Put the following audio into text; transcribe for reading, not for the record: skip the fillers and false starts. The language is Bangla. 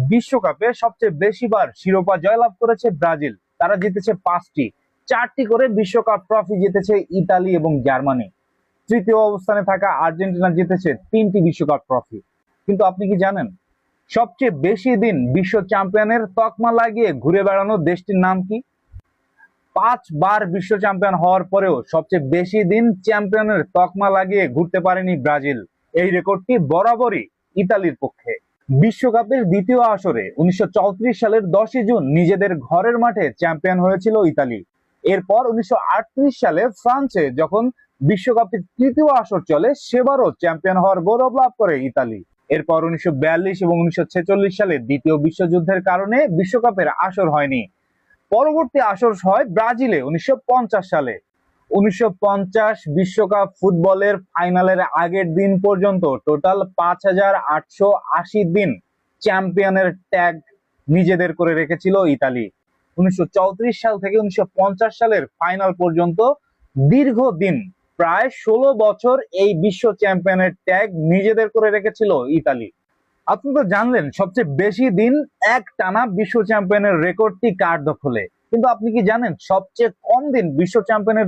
বিশ্বকাপে সবচেয়ে বেশিবার শিরোপা জয়লাভ করেছে ব্রাজিল। তারা জিতেছে 5টি। 4টি করে বিশ্বকাপ ট্রফি জিতেছে ইতালি এবং জার্মানি। তৃতীয় অবস্থানে থাকা আর্জেন্টিনা জিতেছে 3টি বিশ্বকাপ ট্রফি। কিন্তু আপনি কি জানেন সবচেয়ে বেশি দিন বিশ্ব চ্যাম্পিয়নের তকমা লাগিয়ে ঘুরে বেড়ানো দেশটির নাম কি? 5বার বিশ্ব চ্যাম্পিয়ন হওয়ার পরেও সবচেয়ে বেশি দিন চ্যাম্পিয়নের তকমা লাগিয়ে ঘুরতে পারেনি ব্রাজিল। এই রেকর্ডটি বরাবরই ইতালির পক্ষে। বিশ্বকাপের দ্বিতীয় আসরে 1934 সালের 10ই জুন নিজেদের ঘরের মাঠে চ্যাম্পিয়ন হয়েছিল ইতালি। এরপর 1938 সালে ফ্রান্সে যখন বিশ্বকাপের তৃতীয় আসর চলে, সেবারও চ্যাম্পিয়ন হওয়ার গৌরব লাভ করে ইতালি। এরপর 1942 এবং 1946 সালে দ্বিতীয় বিশ্বযুদ্ধের কারণে বিশ্বকাপের আসর হয়নি। পরবর্তী আসর হয় ব্রাজিলে 1950 সালে। 1950 বিশ্বকাপ ফুটবলের ফাইনালের আগের দিন পর্যন্ত টোটাল 5880 দিন চ্যাম্পিয়নের ট্যাগ নিজেদের করে রেখেছিল ইতালি। 1934 সাল থেকে 1950 সালের ফাইনাল পর্যন্ত দীর্ঘদিন প্রায় 16 বছর এই বিশ্ব চ্যাম্পিয়নের ট্যাগ নিজেদের করে রেখেছিল ইতালি। আপনি তো জানলেন সবচেয়ে বেশি দিন এক টানা বিশ্ব চ্যাম্পিয়নের রেকর্ডটি কার দখলে, কিন্তু আপনি কি জানেন সবচেয়ে কম দিন বিশ্ব চ্যাম্পিয়নের